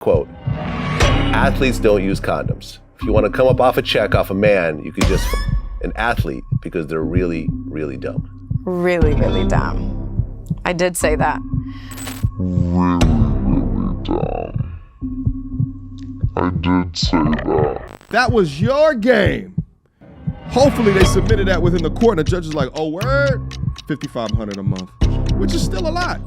Quote, athletes don't use condoms. If you want to come up off a check off a man, you could just an athlete because they're really, really dumb. Really, really dumb. I did say that. Really, really dumb. I did say that. That was your game. Hopefully they submitted that within the court and the judge is like, oh, word? $5,500 a month, which is still a lot.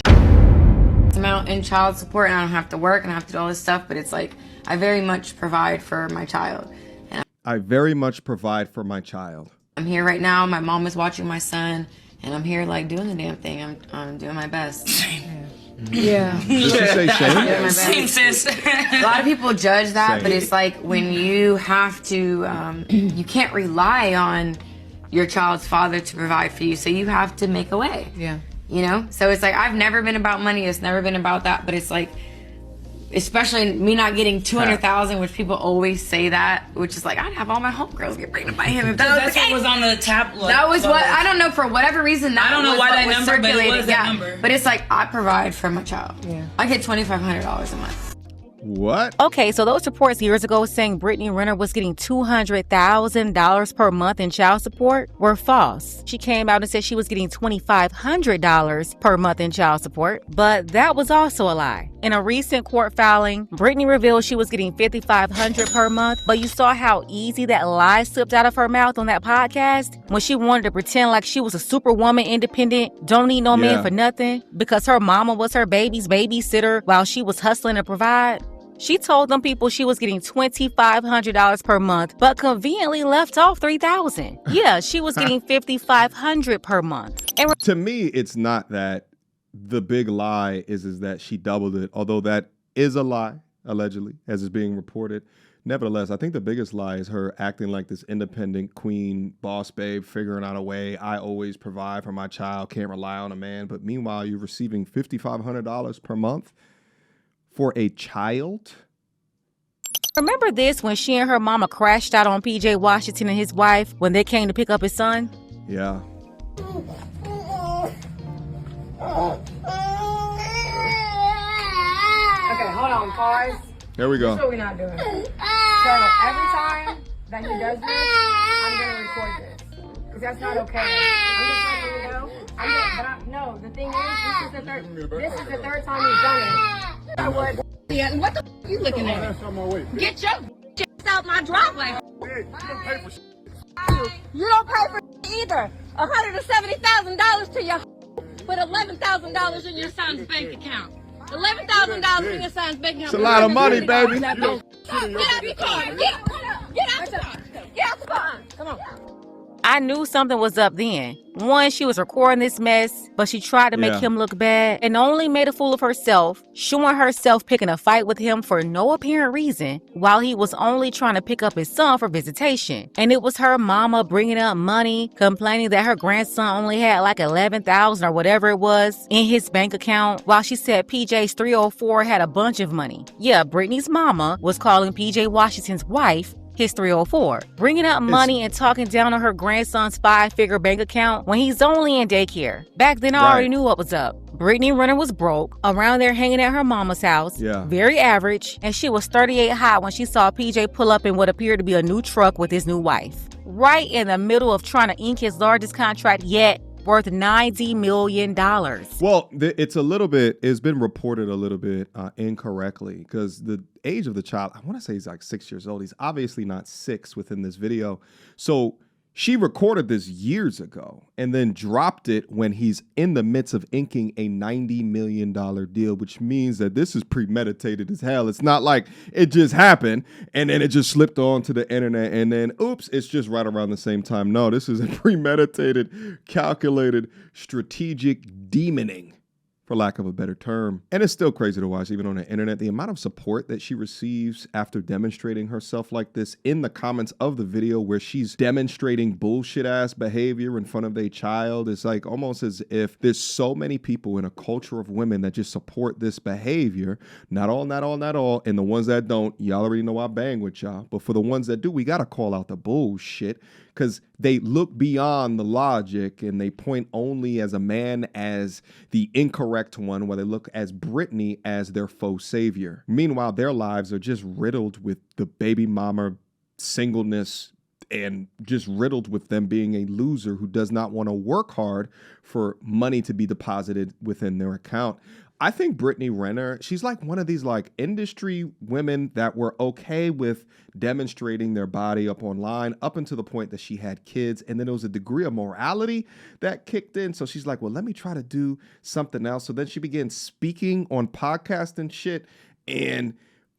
Amount in child support and I don't have to work and I have to do all this stuff, but it's like I very much provide for my child. And I very much provide for my child. I'm here right now. My mom is watching my son, and I'm here like doing the damn thing. I'm doing my best. Yeah. Did you say shame? Same, sis. A lot of people judge that, but it's like when you have to, you can't rely on your child's father to provide for you, so you have to make a way. Yeah. You know? So it's like, I've never been about money. It's never been about that, but it's like, especially me not getting $200,000, which people always say that, which is like, I'd have all my homegirls get pregnant by him if that was the case. What was on the tap. That was what, I don't know, for whatever reason, that I don't know was why what that was number, but it circulated. was that number. But it's like, I provide for my child. Yeah. I get $2,500 a month. What? Okay, so those reports years ago saying Brittany Renner was getting $200,000 per month in child support were false. She came out and said she was getting $2,500 per month in child support, but that was also a lie. In a recent court filing, Brittany revealed she was getting $5,500 per month, but you saw how easy that lie slipped out of her mouth on that podcast when she wanted to pretend like she was a superwoman, independent, don't need no man for nothing because her mama was her baby's babysitter while she was hustling to provide. She told them people she was getting $2,500 per month, but conveniently left off $3,000. Yeah, she was getting $5,500 per month. And to me, it's not that. The big lie is that she doubled it, although that is a lie, allegedly, as is being reported. Nevertheless, I think the biggest lie is her acting like this independent queen, boss babe, figuring out a way. I always provide for my child, can't rely on a man. But meanwhile, you're receiving $5,500 per month for a child? remember this when she and her mama crashed out on PJ Washington and his wife when they came to pick up his son? Yeah. Okay, hold on, pause. There we go. That's what we're not doing. So every time that he does this, I'm gonna record this. Because that's not okay. I'm just letting you know. No, the thing is, this is the third time he's done it. I would. Yeah, what the f*** you looking at? Get your shit out my driveway. You don't pay for either. $170,000 to your Put $11,000 in your son's bank account. $11,000 in your son's bank account. It's a lot of money, baby. Get out the car. Get out the car. Get out the car. Come on. I knew something was up then. One, she was recording this mess, but she tried to make him look bad and only made a fool of herself, showing herself picking a fight with him for no apparent reason while he was only trying to pick up his son for visitation. And it was her mama bringing up money, complaining that her grandson only had like $11,000 or whatever it was in his bank account, while she said PJ's 304 had a bunch of money. Yeah, Brittany's mama was calling PJ Washington's wife his 304, bringing up money and talking down on her grandson's 5-figure bank account when he's only in daycare. Back then, I already knew what was up. Brittany Renner was broke, around there hanging at her mama's house, very average, and she was 38 hot when she saw PJ pull up in what appeared to be a new truck with his new wife. Right in the middle of trying to ink his largest contract yet, worth $90 million. Well, it's been reported a little bit incorrectly because the age of the child, I want to say he's like 6 years old. He's obviously not 6 within this video. So she recorded this years ago and then dropped it when he's in the midst of inking a $90 million deal, which means that this is premeditated as hell. It's not like it just happened and then it just slipped onto the internet and then, oops, it's just right around the same time. No, this is a premeditated, calculated, strategic demoning, for lack of a better term. And it's still crazy to watch, even on the internet, the amount of support that she receives after demonstrating herself like this in the comments of the video where she's demonstrating bullshit ass behavior in front of a child. It's like almost as if there's so many people in a culture of women that just support this behavior. Not all. And the ones that don't, y'all already know I bang with y'all. But for the ones that do, we got to call out the bullshit, because they look beyond the logic and they point only as a man as the incorrect incorrect one where they look as Brittany as their faux savior. Meanwhile, their lives are just riddled with the baby mama singleness and just riddled with them being a loser who does not want to work hard for money to be deposited within their account. I think Brittany Renner, she's like one of these like industry women that were okay with demonstrating their body up online up until the point that she had kids. And then there was a degree of morality that kicked in. So she's like, well, let me try to do something else. So then she began speaking on podcasts and shit. And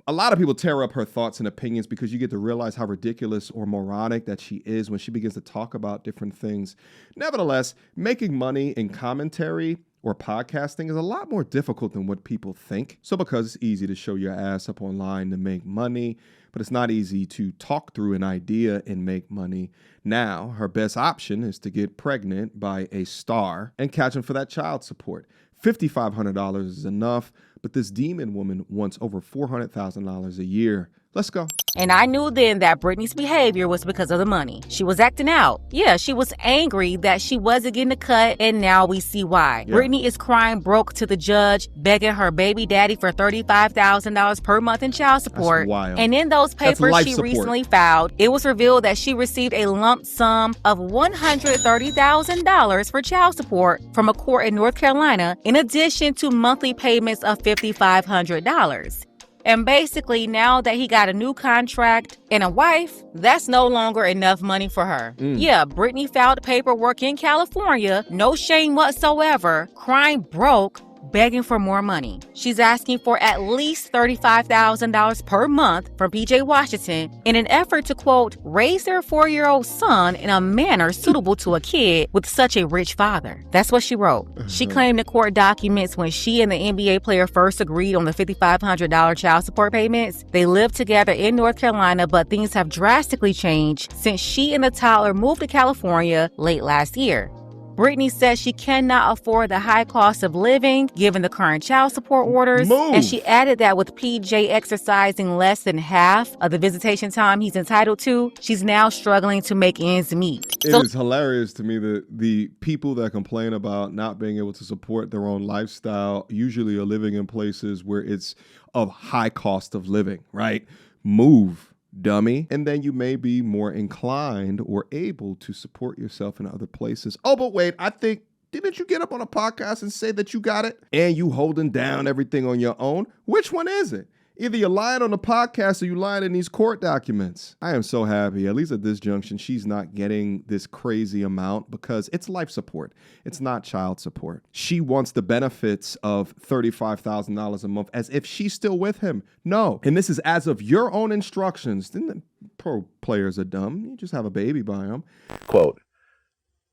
a lot of people tear up her thoughts and opinions because you get to realize how ridiculous or moronic that she is when she begins to talk about different things. Nevertheless, making money in commentary or podcasting is a lot more difficult than what people think. So because it's easy to show your ass up online to make money, but it's not easy to talk through an idea and make money. Now, her best option is to get pregnant by a star and catch him for that child support. $5,500 is enough, but this demon woman wants over $400,000 a year. Let's go. And I knew then that Brittany's behavior was because of the money. She was acting out. Yeah, she was angry that she wasn't getting a cut, and now we see why. Yeah. Brittany is crying broke to the judge, begging her baby daddy for $35,000 per month in child support. That's wild. And in those papers she recently filed, it was revealed that she received a lump sum of $130,000 for child support from a court in North Carolina, in addition to monthly payments of $5,500. And basically, now that he got a new contract and a wife, that's no longer enough money for her. Yeah, Brittany filed paperwork in California, no shame whatsoever, crying broke, begging for more money. She's asking for at least $35,000 per month from PJ Washington in an effort to, quote, raise their 4-year-old son in a manner suitable to a kid with such a rich father. That's what she wrote. She claimed the court documents when she and the NBA player first agreed on the $5,500 child support payments. They lived together in North Carolina, but things have drastically changed since she and the toddler moved to California late last year. Brittany says she cannot afford the high cost of living given the current child support orders. And she added that with PJ exercising less than half of the visitation time he's entitled to, she's now struggling to make ends meet. It is hilarious to me that the people that complain about not being able to support their own lifestyle usually are living in places where it's of high cost of living, right? Move, dummy. And then you may be more inclined or able to support yourself in other places. Oh, but wait, didn't you get up on a podcast and say that you got it? And you holding down everything on your own? Which one is it? Either you're lying on the podcast or you're lying in these court documents. I am so happy, at least at this junction, she's not getting this crazy amount because it's life support. It's not child support. She wants the benefits of $35,000 a month as if she's still with him. No. And this is as of your own instructions. Then the pro players are dumb. You just have a baby by them. Quote,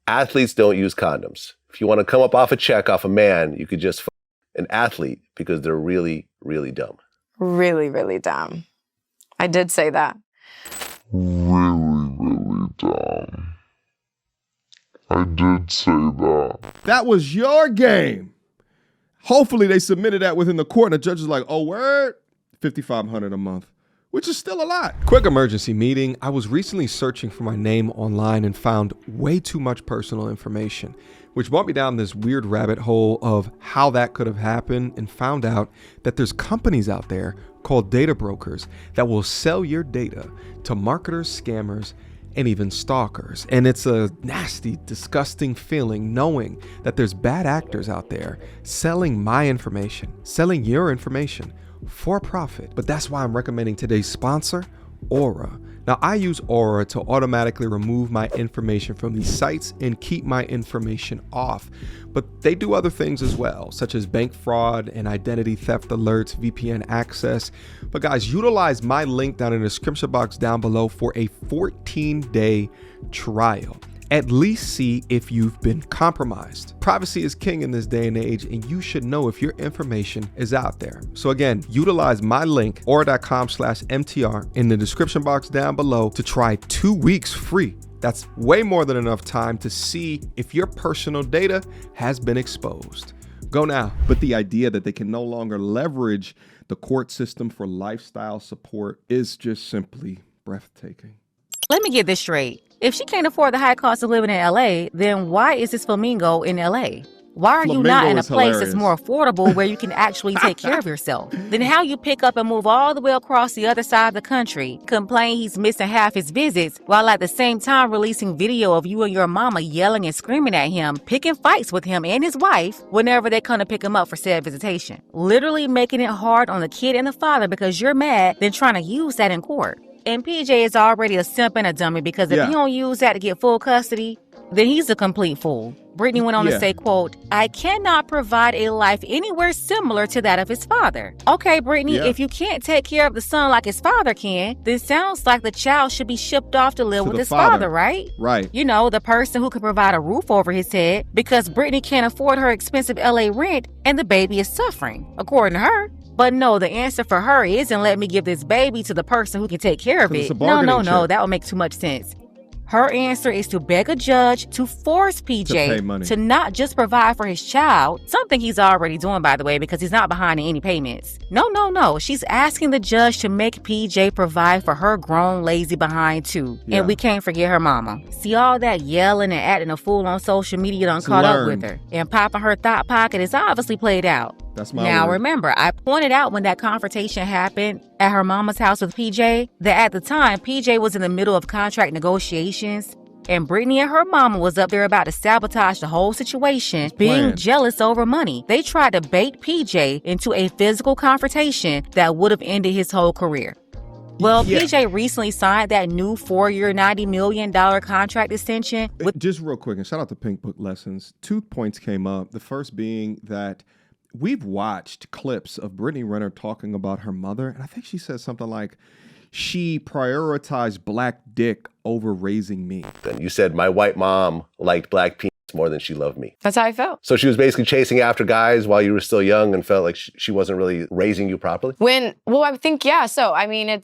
athletes don't use condoms. If you want to come up off a check off a man, you could just an athlete because they're really, really dumb. Really, really dumb. I did say that. Really, really dumb. I did say that. That was your game. Hopefully they submitted that within the court and the judge is like, oh, word? $5,500 a month, which is still a lot. Quick emergency meeting. I was recently searching for my name online and found way too much personal information, which brought me down this weird rabbit hole of how that could have happened and found out that there's companies out there called data brokers that will sell your data to marketers, scammers, and even stalkers. And it's a nasty, disgusting feeling knowing that there's bad actors out there selling my information, selling your information for profit. But that's why I'm recommending today's sponsor, Aura. Now, I use Aura to automatically remove my information from these sites and keep my information off. But they do other things as well, such as bank fraud and identity theft alerts, VPN access. But guys, utilize my link down in the description box down below for a 14-day trial. At least see if you've been compromised. Privacy is king in this day and age, and you should know if your information is out there. So again, utilize my link, aura.com/MTR, in the description box down below to try 2 weeks free. That's way more than enough time to see if your personal data has been exposed. Go now. But the idea that they can no longer leverage the court system for lifestyle support is just simply breathtaking. Let me get this straight. If she can't afford the high cost of living in LA, then why is this flamingo in LA? Why are you Flamingo not in a is place hilarious. that's more affordable where you can actually take care of yourself? Then how you pick up and move all the way across the other side of the country, complain he's missing half his visits, while at the same time releasing video of you and your mama yelling and screaming at him, picking fights with him and his wife whenever they come to pick him up for said visitation. Literally making it hard on the kid and the father because you're mad, then trying to use that in court. And PJ is already a simp and a dummy because if he don't use that to get full custody, then he's a complete fool. Brittany went on to say, quote, I cannot provide a life anywhere similar to that of his father. Okay, Brittany, if you can't take care of the son like his father can, then sounds like the child should be shipped off to live with his father, right? Right. You know, the person who can provide a roof over his head because Brittany can't afford her expensive LA rent and the baby is suffering, according to her. But no, the answer for her isn't let me give this baby to the person who can take care of it. No, that would make too much sense. Her answer is to beg a judge to force PJ to not just provide for his child, something he's already doing, by the way, because he's not behind in any payments. No. She's asking the judge to make PJ provide for her grown, lazy behind, too. And we can't forget her mama. See, all that yelling and acting a fool on social media done caught up with her. And popping her thought pocket is obviously played out. That's my Now, word. remember, I pointed out when that confrontation happened at her mama's house with PJ that at the time, PJ was in the middle of contract negotiations and Brittany and her mama was up there about to sabotage the whole situation, being jealous over money. They tried to bait PJ into a physical confrontation that would have ended his whole career. Well, PJ recently signed that new 4-year, $90 million contract extension. Just real quick, and shout out to Pink Book Lessons. 2 points came up. The first being that we've watched clips of Brittany Renner talking about her mother, and I think she said something like, she prioritized black dick over raising me. And you said my white mom liked black penis more than she loved me. That's how I felt. So she was basically chasing after guys while you were still young and felt like she wasn't really raising you properly? I think, so, I mean,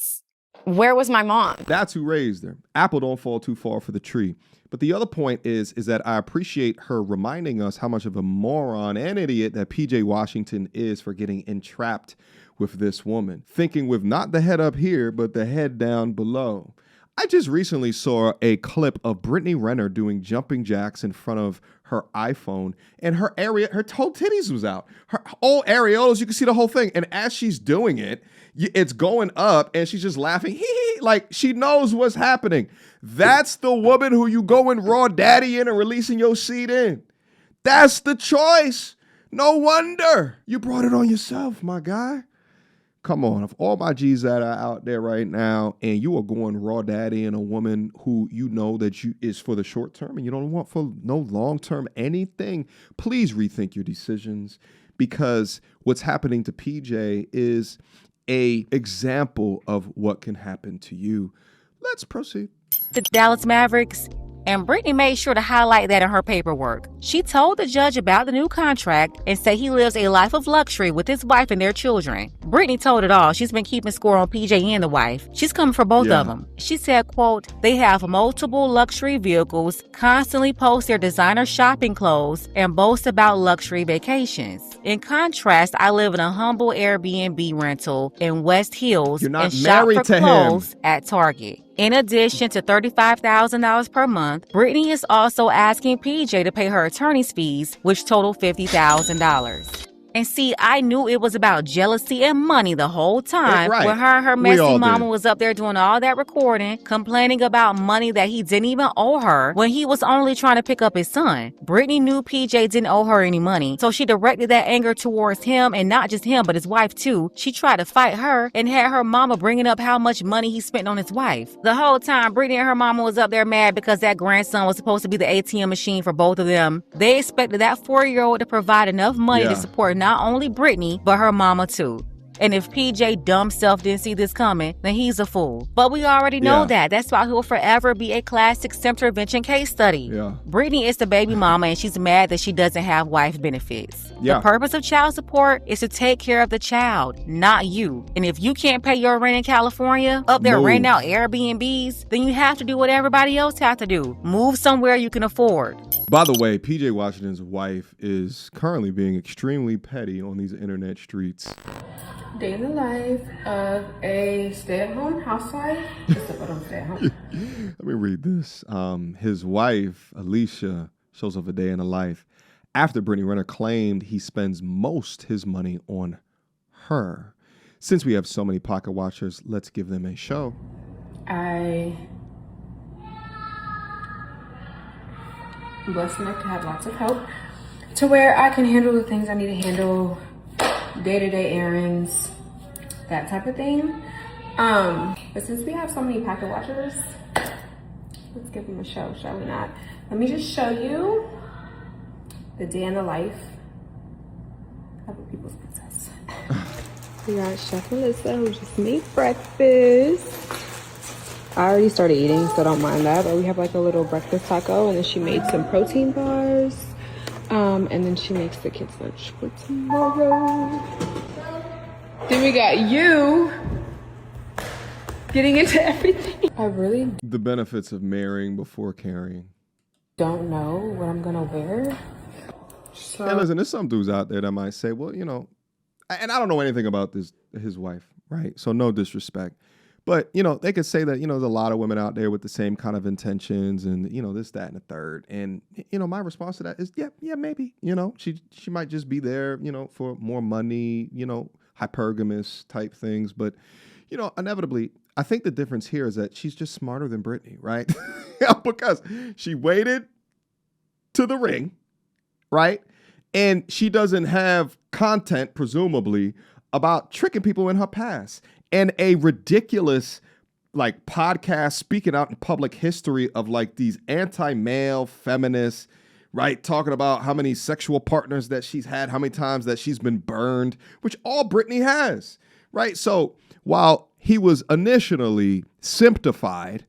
where was my mom? That's who raised her. Apple don't fall too far for the tree. But the other point is that I appreciate her reminding us how much of a moron and idiot that PJ Washington is for getting entrapped with this woman, thinking with not the head up here, but the head down below. I just recently saw a clip of Brittany Renner doing jumping jacks in front of her iPhone, and her whole titties was out. Her whole areolas, you can see the whole thing. And as she's doing it, it's going up, and she's just laughing, like she knows what's happening. That's the woman who you going raw daddy in and releasing your seed in. That's the choice. No wonder you brought it on yourself, my guy. Come on, if all my G's that are out there right now and you are going raw daddy and a woman who you know that you is for the short term and you don't want for no long term anything, please rethink your decisions, because what's happening to PJ is a example of what can happen to you. Let's proceed. The Dallas Mavericks. And Brittany made sure to highlight that in her paperwork. She told the judge about the new contract and said he lives a life of luxury with his wife and their children. Brittany told it all. She's been keeping score on PJ and the wife. She's coming for both of them. She said, quote, they have multiple luxury vehicles, constantly post their designer shopping clothes, and boast about luxury vacations. In contrast, I live in a humble Airbnb rental in West Hills and shop for clothes at Target. In addition to $35,000 per month, Brittany is also asking PJ to pay her attorney's fees, which total $50,000. And see, I knew it was about jealousy and money the whole time. When her and her messy mama was up there doing all that recording, complaining about money that he didn't even owe her when he was only trying to pick up his son. Brittany knew PJ didn't owe her any money, so she directed that anger towards him, and not just him, but his wife too. She tried to fight her and had her mama bringing up how much money he spent on his wife. The whole time, Brittany and her mama was up there mad because that grandson was supposed to be the ATM machine for both of them. They expected that 4-year-old to provide enough money to support not only Brittany, but her mama too. And if PJ dumb self didn't see this coming, then he's a fool. But we already know that. That's why he'll forever be a classic intervention case study. Brittany is the baby mama, and she's mad that she doesn't have wife benefits. The purpose of child support is to take care of the child, not you. And if you can't pay your rent in California, up there renting out Airbnbs, then you have to do what everybody else have to do. Move somewhere you can afford. By the way, PJ Washington's wife is currently being extremely petty on these internet streets. Day in the life of a stay-at-home housewife. Stay-at-home. Let me read this. His wife, Alicia, shows up a day in the life after Brittany Renner claimed he spends most his money on her. Since we have so many pocket watchers, let's give them a show. I'm blessed enough to have lots of help to where I can handle the things I need to handle, day-to-day errands, that type of thing. But since we have so many pocket watchers, let's give them a show, shall we not? Let me just show you the day in the life of a people's princess. We got Chef Melissa, who just made breakfast. I already started eating, so don't mind that. But we have like a little breakfast taco, and then she made some protein bars. And then she makes the kids' lunch for tomorrow. Then we got you getting into everything. I really The benefits of marrying before carrying. don't know what I'm gonna wear. So And listen, there's some dudes out there that might say, well, you know, and I don't know anything about his wife, right? So no disrespect. But, you know, they could say that, you know, there's a lot of women out there with the same kind of intentions and, you know, this, that, and the third. And, you know, my response to that is, yeah, maybe. You know, she might just be there, you know, for more money, you know, hypergamous type things. But, you know, inevitably, I think the difference here is that she's just smarter than Brittany, right? Because she waited to the ring, right? And she doesn't have content, presumably, about tricking people in her past. And a ridiculous, like, podcast speaking out in public history of, like, these anti-male feminists, right? Talking about how many sexual partners that she's had, how many times that she's been burned, which all Brittany has, right? So while he was initially symptofied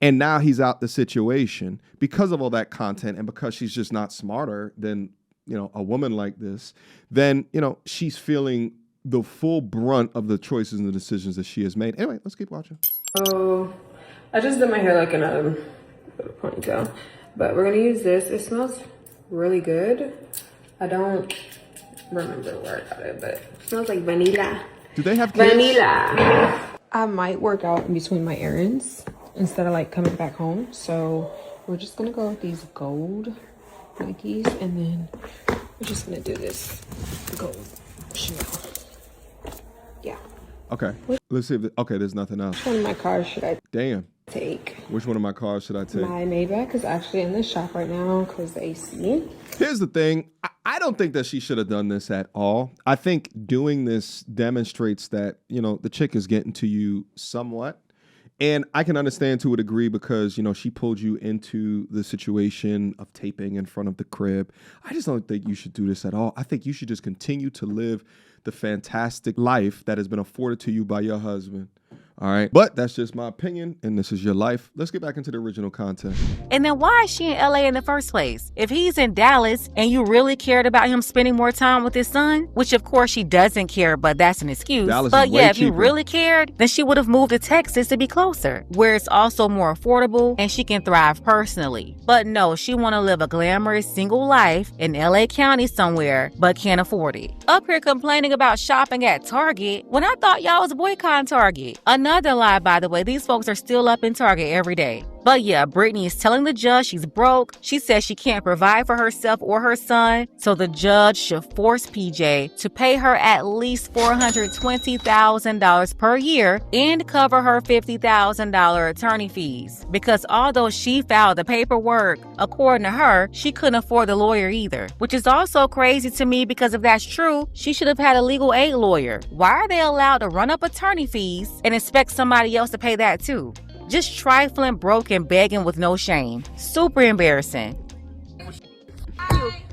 and now he's out the situation because of all that content and because she's just not smarter than, you know, a woman like this, then, you know, she's feeling the full brunt of the choices and the decisions that she has made. Anyway, let's keep watching. Oh, I just did my hair like in a ponytail, but we're gonna use this. It smells really good. I don't remember where I got it, but it smells like vanilla. Do they have kids? Vanilla. I might work out in between my errands instead of like coming back home. So we're just gonna go with these gold Nikes, and then we're just gonna do this gold Chanel. Yeah. Okay. Let's see if okay, there's nothing else. Which one of my cars should I Damn. take? Which one of my cars should I take? My Maybach is actually in the shop right now because the AC. Here's the thing. I don't think that she should have done this at all. I think doing this demonstrates that, you know, the chick is getting to you somewhat. And I can understand to a degree because, you know, she pulled you into the situation of taping in front of the crib. I just don't think you should do this at all. I think you should just continue to live the fantastic life that has been afforded to you by your husband. All right. But that's just my opinion, and this is your life. Let's get back into the original content. And then why is she in LA in the first place? If he's in Dallas and you really cared about him spending more time with his son, which of course she doesn't care, but that's an excuse. Dallas but is way yeah, if you cheaper. really cared, then she would have moved to Texas to be closer, where it's also more affordable and she can thrive personally. But no, she want to live a glamorous single life in LA County somewhere, but can't afford it. Up here complaining about shopping at Target when I thought y'all was boycotting Target. Another lie, by the way, these folks are still up in Target every day. But yeah, Brittany is telling the judge she's broke. She says she can't provide for herself or her son, so the judge should force PJ to pay her at least $420,000 per year and cover her $50,000 attorney fees. Because although she filed the paperwork, according to her, she couldn't afford the lawyer either. Which is also crazy to me because if that's true, she should have had a legal aid lawyer. Why are they allowed to run up attorney fees and expect somebody else to pay that too? Just trifling, broke, and begging with no shame. Super embarrassing.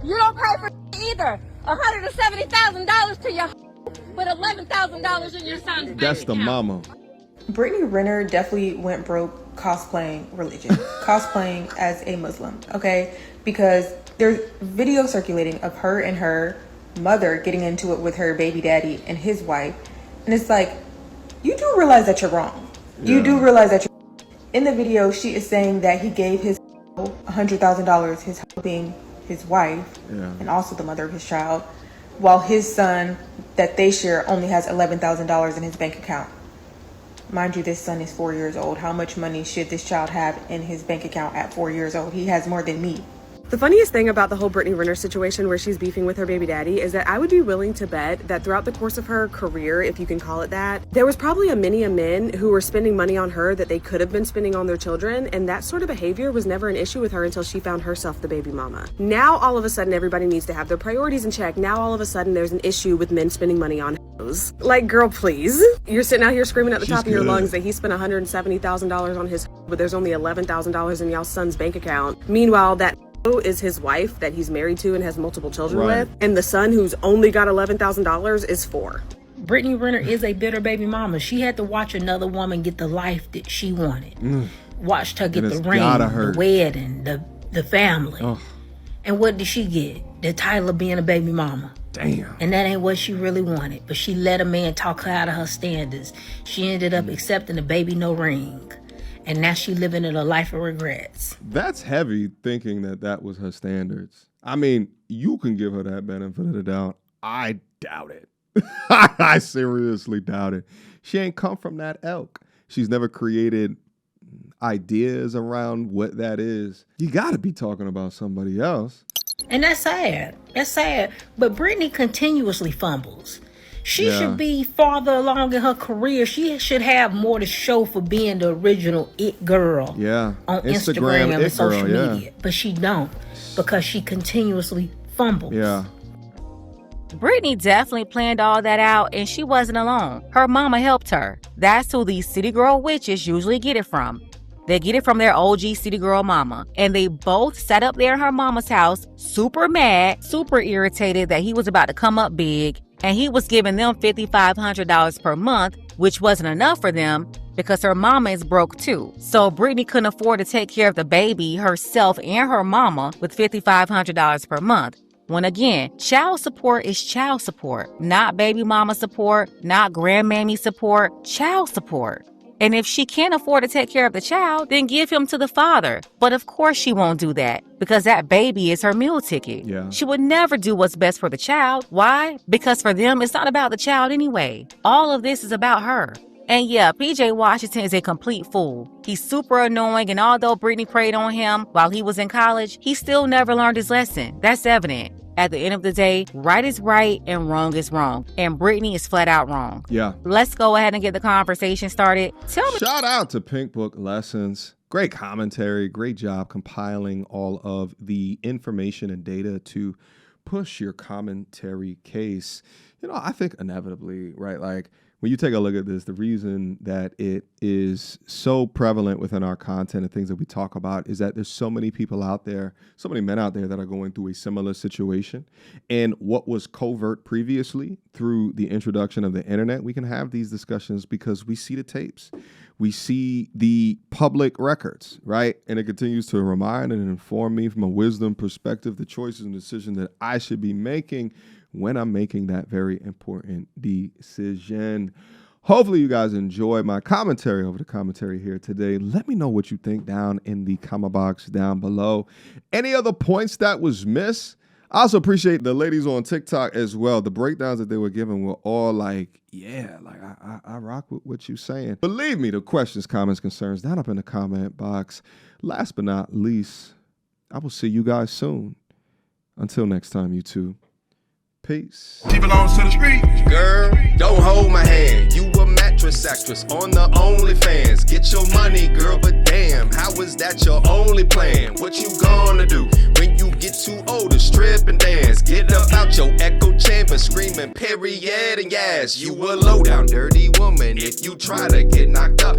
You don't pay for either. $170,000 to your with $11,000 in your son's bank That's the account. mama. Brittany Renner definitely went broke cosplaying religion, cosplaying as a Muslim, okay? Because there's video circulating of her and her mother getting into it with her baby daddy and his wife. And it's like, you do realize that you're wrong. You do realize that you're in the video, she is saying that he gave his $100,000, his being his wife, and also the mother of his child, while his son that they share only has $11,000 in his bank account. Mind you, this son is 4 years old. How much money should this child have in his bank account at 4 years old? He has more than me. The funniest thing about the whole Brittany Renner situation where she's beefing with her baby daddy is that I would be willing to bet that throughout the course of her career, if you can call it that, there was probably a many men who were spending money on her that they could have been spending on their children, and that sort of behavior was never an issue with her until she found herself the baby mama. Now all of a sudden everybody needs to have their priorities in check. Now all of a sudden there's an issue with men spending money on hoes. Like, girl, please. You're sitting out here screaming at the top of your lungs that he spent $170,000 on his but there's only $11,000 in y'all's son's bank account. Meanwhile, that is his wife that he's married to and has multiple children with, and the son who's only got $11,000 is 4. Brittany Renner is a bitter baby mama. She had to watch another woman get the life that she wanted. Watched her get the ring, the wedding, the family. And what did she get? The title of being a baby mama. Damn. And that ain't what she really wanted. But she let a man talk her out of her standards. She ended up accepting a baby no ring. And now she living in a life of regrets. That's heavy thinking that was her standards. I mean, you can give her that benefit of the doubt. I doubt it. I seriously doubt it. She ain't come from that ilk. She's never created ideas around what that is. You got to be talking about somebody else. And that's sad. That's sad. But Brittany continuously fumbles. She should be farther along in her career. She should have more to show for being the original it girl on Instagram and social media. But she don't, because she continuously fumbles. Yeah. Brittany definitely planned all that out, and she wasn't alone. Her mama helped her. That's who these city girl witches usually get it from. They get it from their OG city girl mama. And they both sat up there in her mama's house, super mad, super irritated that he was about to come up big. And he was giving them $5,500 per month, which wasn't enough for them because her mama is broke too. So Brittany couldn't afford to take care of the baby, herself, and her mama with $5,500 per month. When again, child support is child support, not baby mama support, not grandmammy support, child support. And if she can't afford to take care of the child, then give him to the father. But of course she won't do that because that baby is her meal ticket. Yeah. She would never do what's best for the child. Why? Because for them, it's not about the child anyway. All of this is about her. And yeah, PJ Washington is a complete fool. He's super annoying, and although Brittany preyed on him while he was in college, he still never learned his lesson. That's evident. At the end of the day, right is right and wrong is wrong. And Brittany is flat out wrong. Yeah. Let's go ahead and get the conversation started. Tell me. Shout out to Pink Book Lessons. Great commentary. Great job compiling all of the information and data to push your commentary case. You know, I think inevitably, right? Like, when you take a look at this, the reason that it is so prevalent within our content and things that we talk about is that there's so many people out there, so many men out there that are going through a similar situation. And what was covert previously through the introduction of the internet, we can have these discussions because we see the tapes. We see the public records, right? And it continues to remind and inform me from a wisdom perspective, the choices and decisions that I should be making when I'm making that very important decision. Hopefully you guys enjoyed my commentary over the commentary here today. Let me know what you think down in the comment box down below. Any other points that was missed? I also appreciate the ladies on TikTok as well. The breakdowns that they were giving were all like, yeah, like I rock with what you're saying. But leave me the questions, comments, concerns down up in the comment box. Last but not least, I will see you guys soon. Until next time, YouTube. Peace. She belongs to the street. Girl, don't hold my hand. You a mattress actress on the OnlyFans. Get your money, girl, but damn, how is that your only plan? What you gonna do when you get too old to strip and dance? Get up out your echo chamber screaming period and yes. You a low down dirty woman if you try to get knocked up.